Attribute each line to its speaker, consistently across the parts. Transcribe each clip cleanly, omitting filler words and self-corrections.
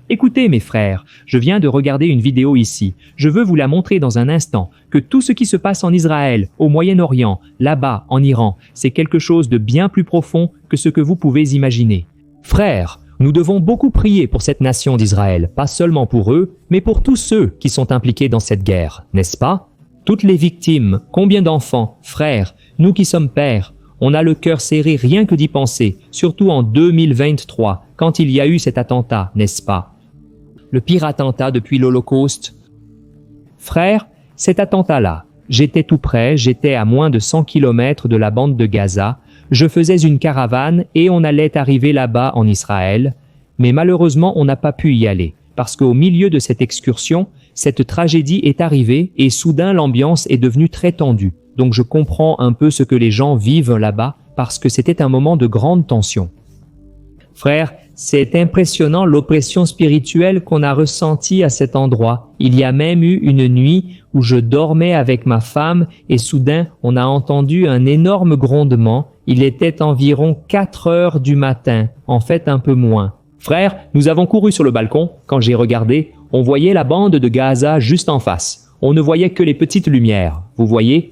Speaker 1: Écoutez mes frères, je viens de regarder une vidéo ici. Je veux vous la montrer dans un instant, que tout ce qui se passe en Israël, au Moyen-Orient, là-bas, en Iran, c'est quelque chose de bien plus profond que ce que vous pouvez imaginer. Frères, nous devons beaucoup prier pour cette nation d'Israël, pas seulement pour eux, mais pour tous ceux qui sont impliqués dans cette guerre, n'est-ce pas? Toutes les victimes, combien d'enfants, frères, nous qui sommes pères, on a le cœur serré rien que d'y penser, surtout en 2023, quand il y a eu cet attentat, n'est-ce pas? Le pire attentat depuis l'Holocauste. Frères, cet attentat-là, j'étais tout près, j'étais à moins de 100 km de la bande de Gaza, je faisais une caravane et on allait arriver là-bas en Israël, mais malheureusement on n'a pas pu y aller, parce qu'au milieu de cette excursion, cette tragédie est arrivée et soudain l'ambiance est devenue très tendue. Donc je comprends un peu ce que les gens vivent là-bas, parce que c'était un moment de grande tension. Frères, c'est impressionnant l'oppression spirituelle qu'on a ressentie à cet endroit. Il y a même eu une nuit où je dormais avec ma femme et soudain on a entendu un énorme grondement. Il était environ 4 heures du matin, en fait un peu moins. Frères, nous avons couru sur le balcon. Quand j'ai regardé, on voyait la bande de Gaza juste en face. On ne voyait que les petites lumières. Vous voyez?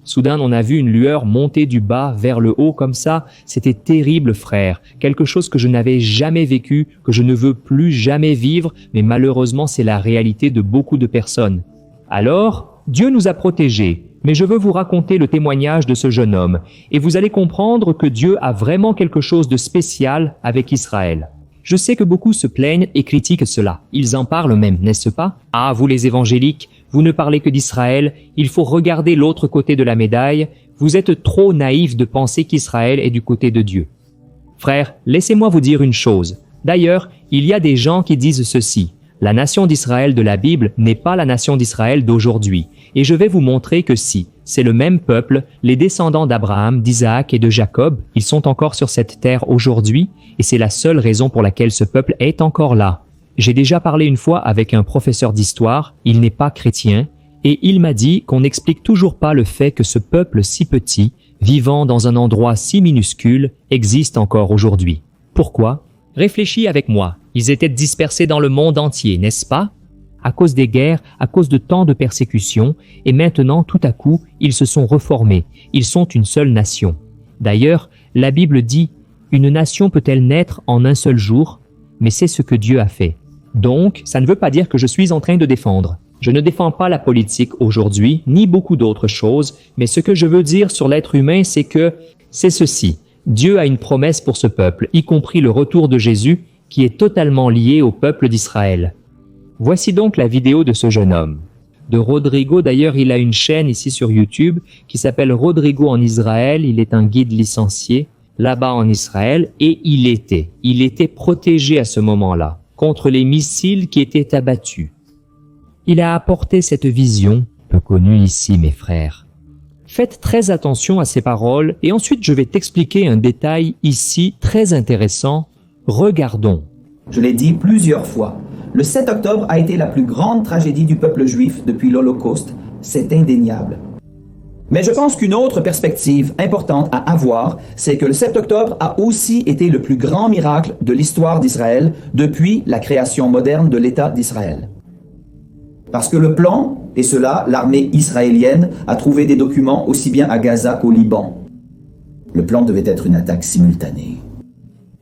Speaker 1: Soudain, on a vu une lueur monter du bas vers le haut comme ça. C'était terrible, frère. Quelque chose que je n'avais jamais vécu, que je ne veux plus jamais vivre, mais malheureusement, c'est la réalité de beaucoup de personnes. Alors, Dieu nous a protégés. Mais je veux vous raconter le témoignage de ce jeune homme, et vous allez comprendre que Dieu a vraiment quelque chose de spécial avec Israël. Je sais que beaucoup se plaignent et critiquent cela. Ils en parlent même, n'est-ce pas? Ah, vous les évangéliques, vous ne parlez que d'Israël, il faut regarder l'autre côté de la médaille. Vous êtes trop naïfs de penser qu'Israël est du côté de Dieu. Frères, laissez-moi vous dire une chose. D'ailleurs, il y a des gens qui disent ceci. La nation d'Israël de la Bible n'est pas la nation d'Israël d'aujourd'hui. Et je vais vous montrer que si, c'est le même peuple, les descendants d'Abraham, d'Isaac et de Jacob, ils sont encore sur cette terre aujourd'hui, et c'est la seule raison pour laquelle ce peuple est encore là. J'ai déjà parlé une fois avec un professeur d'histoire, il n'est pas chrétien, et il m'a dit qu'on n'explique toujours pas le fait que ce peuple si petit, vivant dans un endroit si minuscule, existe encore aujourd'hui. Pourquoi? Réfléchis avec moi, ils étaient dispersés dans le monde entier, n'est-ce pas? À cause des guerres, à cause de tant de persécutions, et maintenant, tout à coup, ils se sont reformés, ils sont une seule nation. D'ailleurs, la Bible dit, une nation peut-elle naître en un seul jour? Mais c'est ce que Dieu a fait. Donc, ça ne veut pas dire que je suis en train de défendre. Je ne défends pas la politique aujourd'hui, ni beaucoup d'autres choses, mais ce que je veux dire sur l'être humain, c'est que c'est ceci. Dieu a une promesse pour ce peuple, y compris le retour de Jésus, qui est totalement lié au peuple d'Israël. Voici donc la vidéo de ce jeune homme. De Rodrigo, d'ailleurs, il a une chaîne ici sur YouTube qui s'appelle Rodrigo en Israël. Il est un guide licencié là-bas en Israël et il était protégé à ce moment-là contre les missiles qui étaient abattus. Il a apporté cette vision, peu connue ici, mes frères. Faites très attention à ces paroles et ensuite je vais t'expliquer un détail ici très intéressant. Regardons.
Speaker 2: Je l'ai dit plusieurs fois. Le 7 octobre a été la plus grande tragédie du peuple juif depuis l'Holocauste. C'est indéniable. Mais je pense qu'une autre perspective importante à avoir, c'est que le 7 octobre a aussi été le plus grand miracle de l'histoire d'Israël depuis la création moderne de l'État d'Israël. Parce que le plan, et cela, l'armée israélienne a trouvé des documents aussi bien à Gaza qu'au Liban. Le plan devait être une attaque simultanée.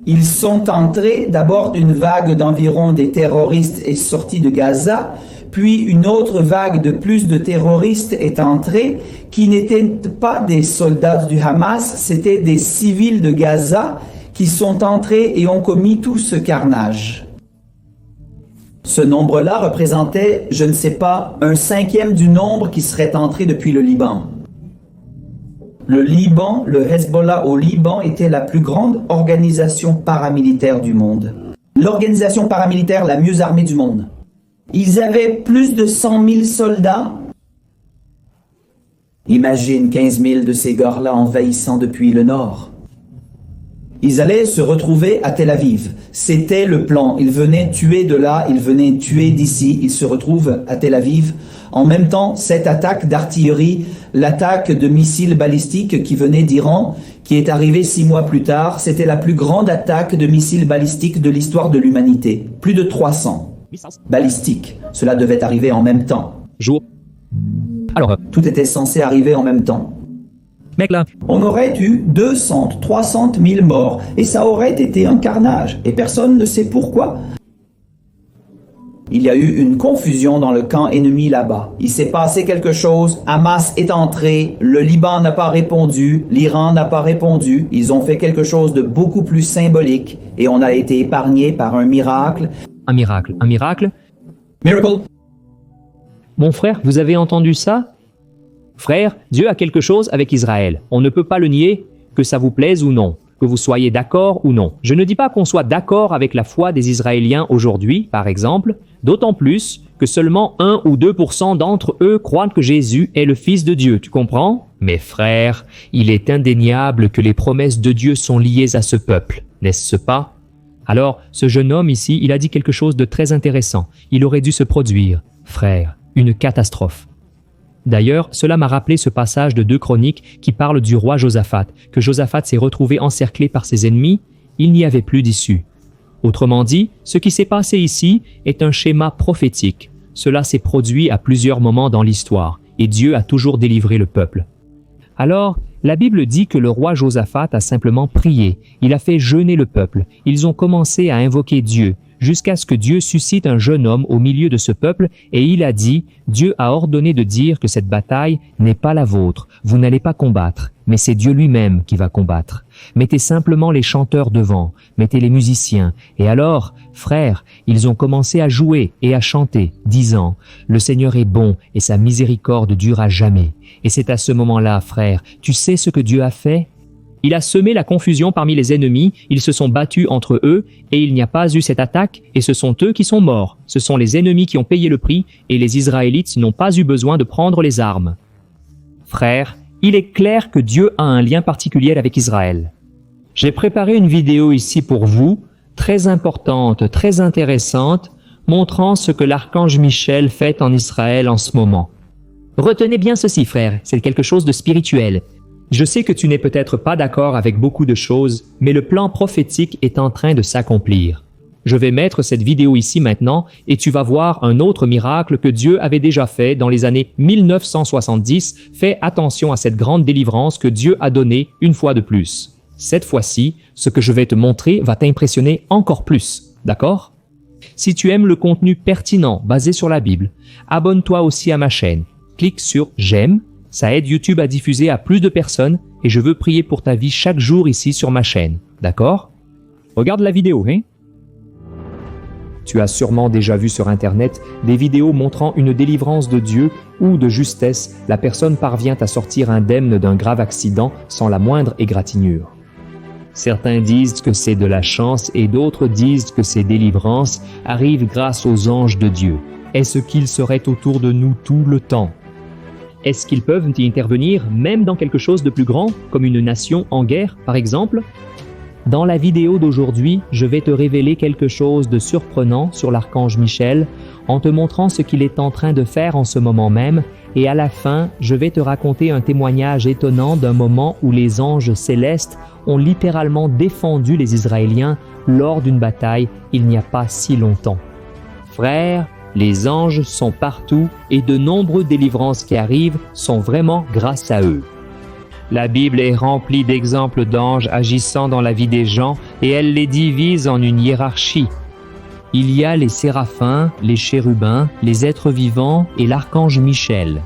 Speaker 2: Ils sont entrés, d'abord une vague d'environ des terroristes est sortie de Gaza, puis une autre vague de plus de terroristes est entrée, qui n'étaient pas des soldats du Hamas, c'était des civils de Gaza qui sont entrés et ont commis tout ce carnage. Ce nombre-là représentait, je ne sais pas, 1/5 du nombre qui serait entré depuis le Liban. Le Liban, le Hezbollah au Liban était la plus grande organisation paramilitaire du monde. L'organisation paramilitaire la mieux armée du monde. Ils avaient plus de 100 000 soldats. Imagine 15 000 de ces gars-là envahissant depuis le nord. Ils allaient se retrouver à Tel Aviv. C'était le plan. Ils venaient tuer de là, ils venaient tuer d'ici. Ils se retrouvent à Tel Aviv. En même temps, cette attaque d'artillerie, l'attaque de missiles balistiques qui venaient d'Iran, qui est arrivée 6 mois plus tard, c'était la plus grande attaque de missiles balistiques de l'histoire de l'humanité. Plus de 300. Balistiques. Cela devait arriver en même temps.
Speaker 1: Jour. Alors,
Speaker 2: Tout était censé arriver en même temps.
Speaker 1: mec là,
Speaker 2: On aurait eu 200, 300 000 morts, et ça aurait été un carnage, et personne ne sait pourquoi. Il y a eu une confusion dans le camp ennemi là-bas. Il s'est passé quelque chose, Hamas est entré, le Liban n'a pas répondu, l'Iran n'a pas répondu, ils ont fait quelque chose de beaucoup plus symbolique, et on a été épargné par un miracle.
Speaker 1: un miracle, un miracle.
Speaker 2: Miracle!
Speaker 1: Mon frère, vous avez entendu ça? Frère, Dieu a quelque chose avec Israël. On ne peut pas le nier, que ça vous plaise ou non, que vous soyez d'accord ou non. Je ne dis pas qu'on soit d'accord avec la foi des Israéliens aujourd'hui, par exemple, d'autant plus que seulement 1 ou 2% d'entre eux croient que Jésus est le Fils de Dieu, tu comprends? Mais frère, il est indéniable que les promesses de Dieu sont liées à ce peuple, n'est-ce pas? Alors, ce jeune homme ici, il a dit quelque chose de très intéressant. Il aurait dû se produire, frère, une catastrophe. D'ailleurs, cela m'a rappelé ce passage de 2 Chroniques qui parle du roi Josaphat, que Josaphat s'est retrouvé encerclé par ses ennemis, il n'y avait plus d'issue. Autrement dit, ce qui s'est passé ici est un schéma prophétique. Cela s'est produit à plusieurs moments dans l'histoire, et Dieu a toujours délivré le peuple. Alors, la Bible dit que le roi Josaphat a simplement prié, il a fait jeûner le peuple, ils ont commencé à invoquer Dieu, jusqu'à ce que Dieu suscite un jeune homme au milieu de ce peuple, et il a dit, Dieu a ordonné de dire que cette bataille n'est pas la vôtre, vous n'allez pas combattre, mais c'est Dieu lui-même qui va combattre. Mettez simplement les chanteurs devant, mettez les musiciens, et alors, frères, ils ont commencé à jouer et à chanter, disant, le Seigneur est bon et sa miséricorde dure à jamais. Et c'est à ce moment-là, frères, tu sais ce que Dieu a fait? Il a semé la confusion parmi les ennemis, ils se sont battus entre eux, et il n'y a pas eu cette attaque, et ce sont eux qui sont morts. Ce sont les ennemis qui ont payé le prix, et les Israélites n'ont pas eu besoin de prendre les armes. Frères, il est clair que Dieu a un lien particulier avec Israël. J'ai préparé une vidéo ici pour vous, très importante, très intéressante, montrant ce que l'archange Michel fait en Israël en ce moment. Retenez bien ceci, frères, c'est quelque chose de spirituel. Je sais que tu n'es peut-être pas d'accord avec beaucoup de choses, mais le plan prophétique est en train de s'accomplir. Je vais mettre cette vidéo ici maintenant et tu vas voir un autre miracle que Dieu avait déjà fait dans les années 1970. Fais attention à cette grande délivrance que Dieu a donnée une fois de plus. Cette fois-ci, ce que je vais te montrer va t'impressionner encore plus, d'accord? Si tu aimes le contenu pertinent basé sur la Bible, abonne-toi aussi à ma chaîne. Clique sur « J'aime ». Ça aide YouTube à diffuser à plus de personnes et je veux prier pour ta vie chaque jour ici sur ma chaîne. D'accord? Regarde la vidéo, hein? Tu as sûrement déjà vu sur Internet des vidéos montrant une délivrance de Dieu où, de justesse, la personne parvient à sortir indemne d'un grave accident sans la moindre égratignure. Certains disent que c'est de la chance et d'autres disent que ces délivrances arrivent grâce aux anges de Dieu. Est-ce qu'ils seraient autour de nous tout le temps? Est-ce qu'ils peuvent y intervenir même dans quelque chose de plus grand, comme une nation en guerre, par exemple? Dans la vidéo d'aujourd'hui, je vais te révéler quelque chose de surprenant sur l'archange Michel, en te montrant ce qu'il est en train de faire en ce moment même, et à la fin, je vais te raconter un témoignage étonnant d'un moment où les anges célestes ont littéralement défendu les Israéliens lors d'une bataille il n'y a pas si longtemps. Frères, les anges sont partout et de nombreuses délivrances qui arrivent sont vraiment grâce à eux. La Bible est remplie d'exemples d'anges agissant dans la vie des gens et elle les divise en une hiérarchie. Il y a les séraphins, les chérubins, les êtres vivants et l'archange Michel.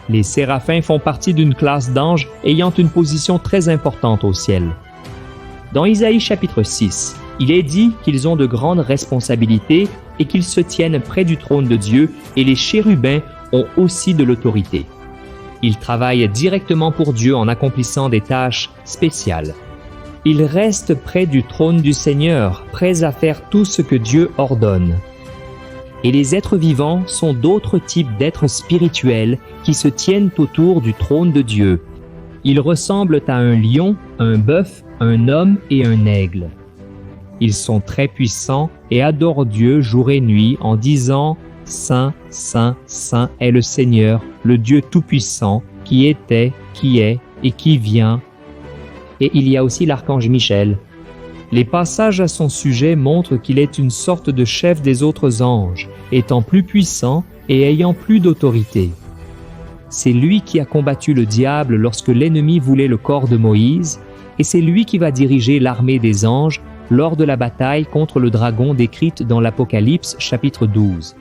Speaker 1: Les séraphins font partie d'une classe d'anges ayant une position très importante au ciel. Dans Isaïe chapitre 6, il est dit qu'ils ont de grandes responsabilités et qu'ils se tiennent près du trône de Dieu et les chérubins ont aussi de l'autorité. Ils travaillent directement pour Dieu en accomplissant des tâches spéciales. Ils restent près du trône du Seigneur, prêts à faire tout ce que Dieu ordonne. Et les êtres vivants sont d'autres types d'êtres spirituels qui se tiennent autour du trône de Dieu. Ils ressemblent à un lion, un bœuf, un homme et un aigle. Ils sont très puissants et adorent Dieu jour et nuit en disant « Saint, Saint, Saint est le Seigneur, le Dieu Tout-Puissant, qui était, qui est et qui vient. » et il y a aussi l'archange Michel. Les passages à son sujet montrent qu'il est une sorte de chef des autres anges, étant plus puissant et ayant plus d'autorité. C'est lui qui a combattu le diable lorsque l'ennemi voulait le corps de Moïse, et c'est lui qui va diriger l'armée des anges lors de la bataille contre le dragon décrite dans l'Apocalypse chapitre 12.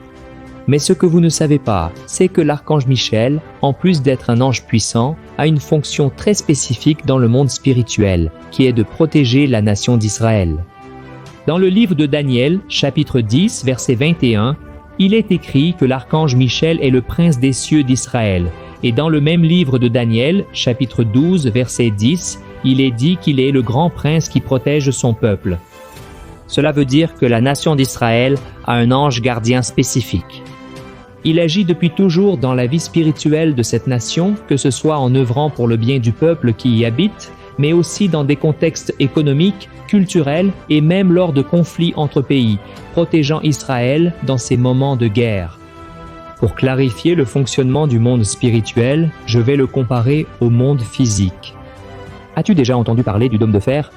Speaker 1: Mais ce que vous ne savez pas, c'est que l'archange Michel, en plus d'être un ange puissant, a une fonction très spécifique dans le monde spirituel, qui est de protéger la nation d'Israël. Dans le livre de Daniel, chapitre 10, verset 21, il est écrit que l'archange Michel est le prince des cieux d'Israël. Et dans le même livre de Daniel, chapitre 12, verset 10, il est dit qu'il est le grand prince qui protège son peuple. Cela veut dire que la nation d'Israël a un ange gardien spécifique. Il agit depuis toujours dans la vie spirituelle de cette nation, que ce soit en œuvrant pour le bien du peuple qui y habite, mais aussi dans des contextes économiques, culturels et même lors de conflits entre pays, protégeant Israël dans ces moments de guerre. Pour clarifier le fonctionnement du monde spirituel, je vais le comparer au monde physique. As-tu déjà entendu parler du dôme de fer?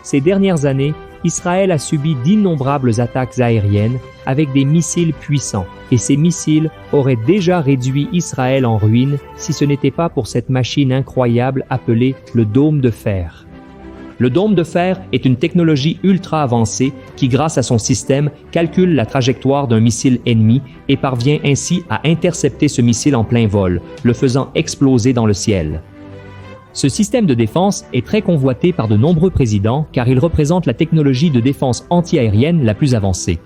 Speaker 1: Ces dernières années, Israël a subi d'innombrables attaques aériennes avec des missiles puissants, et ces missiles auraient déjà réduit Israël en ruine si ce n'était pas pour cette machine incroyable appelée le dôme de fer. Le dôme de fer est une technologie ultra avancée qui, grâce à son système, calcule la trajectoire d'un missile ennemi et parvient ainsi à intercepter ce missile en plein vol, le faisant exploser dans le ciel. Ce système de défense est très convoité par de nombreux présidents car il représente la technologie de défense antiaérienne la plus avancée.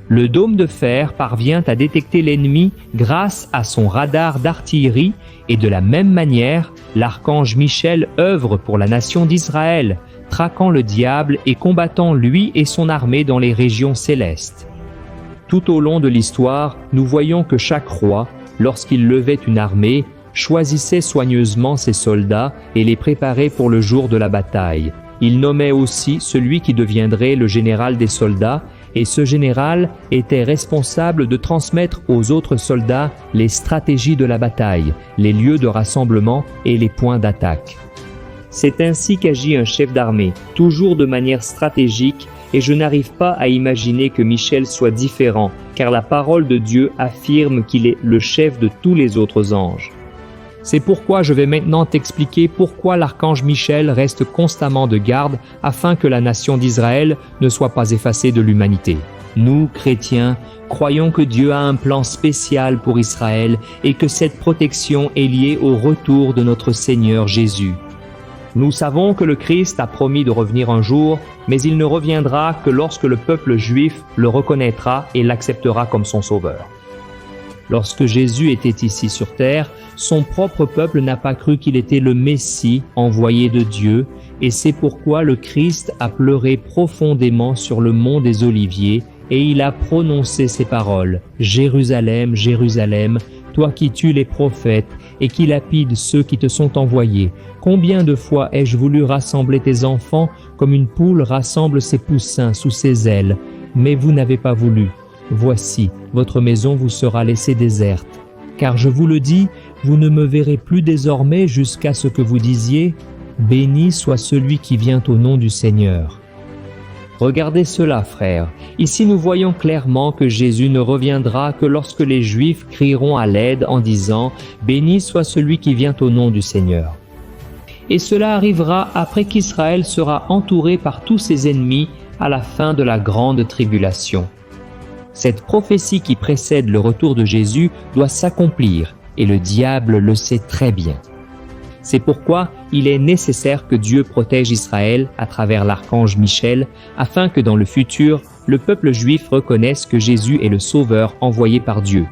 Speaker 1: Le dôme de fer parvient à détecter l'ennemi grâce à son radar d'artillerie et de la même manière, l'archange Michel œuvre pour la nation d'Israël, traquant le diable et combattant lui et son armée dans les régions célestes. Tout au long de l'histoire, nous voyons que chaque roi, lorsqu'il levait une armée, choisissait soigneusement ses soldats et les préparait pour le jour de la bataille. Il nommait aussi celui qui deviendrait le général des soldats, et ce général était responsable de transmettre aux autres soldats les stratégies de la bataille, les lieux de rassemblement et les points d'attaque. C'est ainsi qu'agit un chef d'armée, toujours de manière stratégique, et je n'arrive pas à imaginer que Michel soit différent, car la parole de Dieu affirme qu'il est le chef de tous les autres anges. C'est pourquoi je vais maintenant t'expliquer pourquoi l'archange Michel reste constamment de garde afin que la nation d'Israël ne soit pas effacée de l'humanité. Nous, chrétiens, croyons que Dieu a un plan spécial pour Israël et que cette protection est liée au retour de notre Seigneur Jésus. Nous savons que le Christ a promis de revenir un jour, mais il ne reviendra que lorsque le peuple juif le reconnaîtra et l'acceptera comme son sauveur. Lorsque Jésus était ici sur terre, son propre peuple n'a pas cru qu'il était le Messie envoyé de Dieu, et c'est pourquoi le Christ a pleuré profondément sur le mont des Oliviers, et il a prononcé ces paroles: « Jérusalem, Jérusalem, toi qui tues les prophètes et qui lapides ceux qui te sont envoyés, combien de fois ai-je voulu rassembler tes enfants comme une poule rassemble ses poussins sous ses ailes, mais vous n'avez pas voulu. Voici, votre maison vous sera laissée déserte. Car je vous le dis, vous ne me verrez plus désormais jusqu'à ce que vous disiez, béni soit celui qui vient au nom du Seigneur. » Regardez cela, frères. Ici nous voyons clairement que Jésus ne reviendra que lorsque les Juifs crieront à l'aide en disant « Béni soit celui qui vient au nom du Seigneur. » Et cela arrivera après qu'Israël sera entouré par tous ses ennemis à la fin de la grande tribulation. Cette prophétie qui précède le retour de Jésus doit s'accomplir, et le diable le sait très bien. C'est pourquoi il est nécessaire que Dieu protège Israël à travers l'archange Michel, afin que dans le futur, le peuple juif reconnaisse que Jésus est le Sauveur envoyé par Dieu.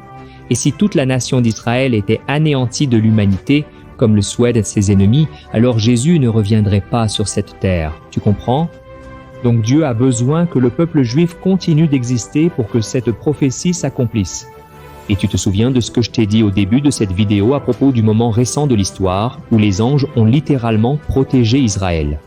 Speaker 1: Et si toute la nation d'Israël était anéantie de l'humanité, comme le souhaitent ses ennemis, alors Jésus ne reviendrait pas sur cette terre. Tu comprends ? Donc Dieu a besoin que le peuple juif continue d'exister pour que cette prophétie s'accomplisse. Et tu te souviens de ce que je t'ai dit au début de cette vidéo à propos du moment récent de l'histoire où les anges ont littéralement protégé Israël.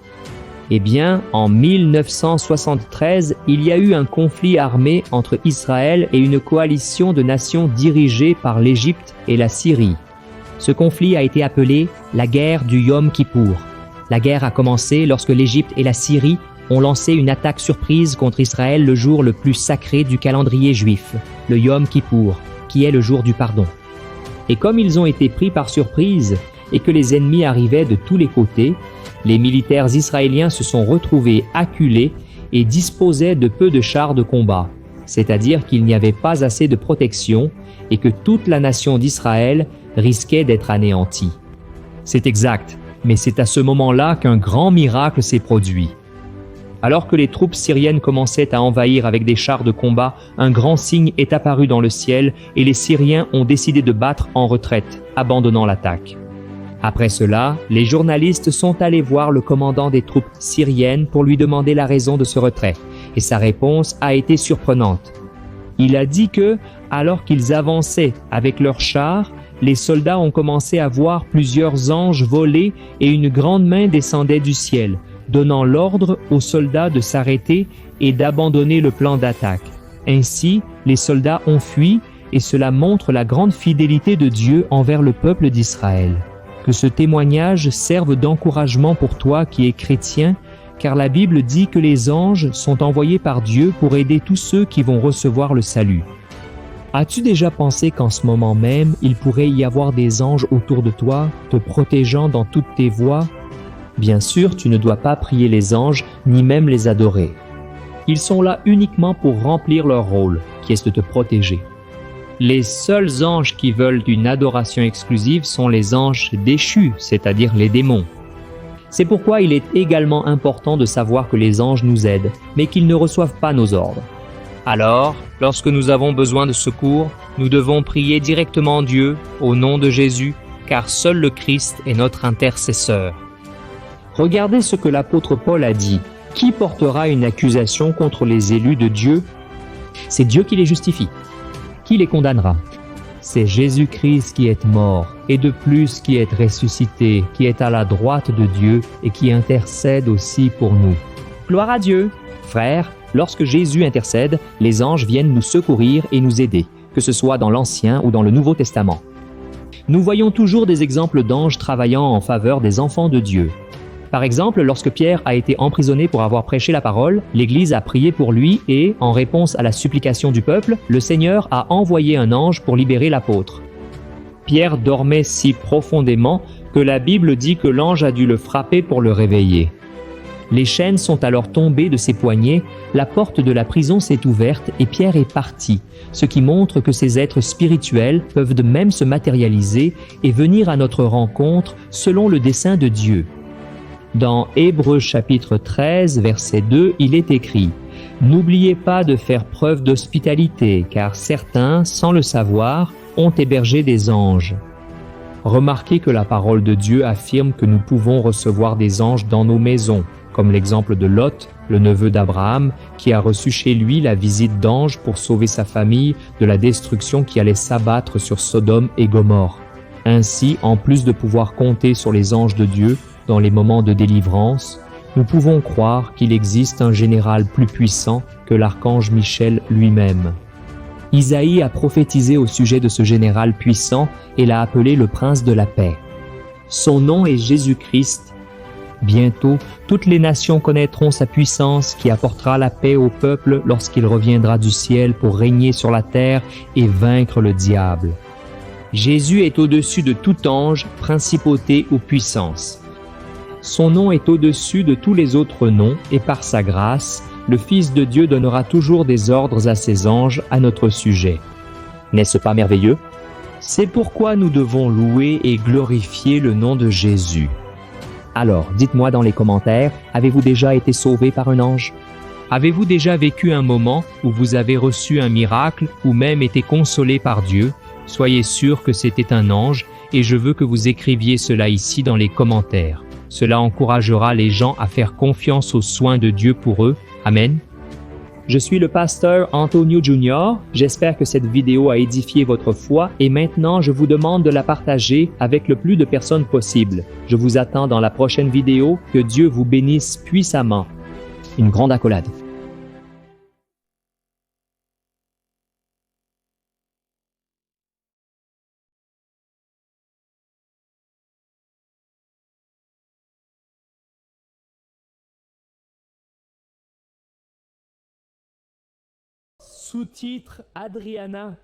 Speaker 1: Eh bien, en 1973, il y a eu un conflit armé entre Israël et une coalition de nations dirigée par l'Égypte et la Syrie. Ce conflit a été appelé la guerre du Yom Kippour. La guerre a commencé lorsque l'Égypte et la Syrie ont lancé une attaque surprise contre Israël le jour le plus sacré du calendrier juif, le Yom Kippour, qui est le jour du pardon. Et comme ils ont été pris par surprise et que les ennemis arrivaient de tous les côtés, les militaires israéliens se sont retrouvés acculés et disposaient de peu de chars de combat, c'est-à-dire qu'il n'y avait pas assez de protection et que toute la nation d'Israël risquait d'être anéantie. C'est exact, mais c'est à ce moment-là qu'un grand miracle s'est produit. Alors que les troupes syriennes commençaient à envahir avec des chars de combat, un grand signe est apparu dans le ciel et les Syriens ont décidé de battre en retraite, abandonnant l'attaque. Après cela, les journalistes sont allés voir le commandant des troupes syriennes pour lui demander la raison de ce retrait, et sa réponse a été surprenante. Il a dit que, alors qu'ils avançaient avec leurs chars, les soldats ont commencé à voir plusieurs anges voler et une grande main descendait du ciel, donnant l'ordre aux soldats de s'arrêter et d'abandonner le plan d'attaque. Ainsi, les soldats ont fui et cela montre la grande fidélité de Dieu envers le peuple d'Israël. Que ce témoignage serve d'encouragement pour toi qui es chrétien, car la Bible dit que les anges sont envoyés par Dieu pour aider tous ceux qui vont recevoir le salut. As-tu déjà pensé qu'en ce moment même, il pourrait y avoir des anges autour de toi, te protégeant dans toutes tes voies? Bien sûr, tu ne dois pas prier les anges, ni même les adorer. Ils sont là uniquement pour remplir leur rôle, qui est de te protéger. Les seuls anges qui veulent une adoration exclusive sont les anges déchus, c'est-à-dire les démons. C'est pourquoi il est également important de savoir que les anges nous aident, mais qu'ils ne reçoivent pas nos ordres. Alors, lorsque nous avons besoin de secours, nous devons prier directement Dieu au nom de Jésus, car seul le Christ est notre intercesseur. Regardez ce que l'apôtre Paul a dit. Qui portera une accusation contre les élus de Dieu? C'est Dieu qui les justifie. Qui les condamnera? C'est Jésus-Christ qui est mort, et de plus qui est ressuscité, qui est à la droite de Dieu et qui intercède aussi pour nous. Gloire à Dieu! Frères, lorsque Jésus intercède, les anges viennent nous secourir et nous aider, que ce soit dans l'Ancien ou dans le Nouveau Testament. Nous voyons toujours des exemples d'anges travaillant en faveur des enfants de Dieu. Par exemple, lorsque Pierre a été emprisonné pour avoir prêché la parole, l'Église a prié pour lui et, en réponse à la supplication du peuple, le Seigneur a envoyé un ange pour libérer l'apôtre. Pierre dormait si profondément que la Bible dit que l'ange a dû le frapper pour le réveiller. Les chaînes sont alors tombées de ses poignets, la porte de la prison s'est ouverte et Pierre est parti, ce qui montre que ces êtres spirituels peuvent de même se matérialiser et venir à notre rencontre selon le dessein de Dieu. Dans Hébreux chapitre 13, verset 2, il est écrit « N'oubliez pas de faire preuve d'hospitalité, car certains, sans le savoir, ont hébergé des anges. » Remarquez que la parole de Dieu affirme que nous pouvons recevoir des anges dans nos maisons, comme l'exemple de Lot, le neveu d'Abraham, qui a reçu chez lui la visite d'anges pour sauver sa famille de la destruction qui allait s'abattre sur Sodome et Gomorrhe. Ainsi, en plus de pouvoir compter sur les anges de Dieu, dans les moments de délivrance, nous pouvons croire qu'il existe un général plus puissant que l'archange Michel lui-même. Isaïe a prophétisé au sujet de ce général puissant et l'a appelé le prince de la paix. Son nom est Jésus-Christ. Bientôt, toutes les nations connaîtront sa puissance qui apportera la paix au peuple lorsqu'il reviendra du ciel pour régner sur la terre et vaincre le diable. Jésus est au-dessus de tout ange, principauté ou puissance. Son nom est au-dessus de tous les autres noms et par sa grâce, le Fils de Dieu donnera toujours des ordres à ses anges à notre sujet. N'est-ce pas merveilleux? C'est pourquoi nous devons louer et glorifier le nom de Jésus. Alors, dites-moi dans les commentaires, avez-vous déjà été sauvé par un ange? Avez-vous déjà vécu un moment où vous avez reçu un miracle ou même été consolé par Dieu? Soyez sûr que c'était un ange et je veux que vous écriviez cela ici dans les commentaires. Cela encouragera les gens à faire confiance aux soins de Dieu pour eux. Amen. Je suis le pasteur Antonio Junior. J'espère que cette vidéo a édifié votre foi et maintenant je vous demande de la partager avec le plus de personnes possible. Je vous attends dans la prochaine vidéo. Que Dieu vous bénisse puissamment. Une grande accolade.
Speaker 3: Sous-titre Adriana.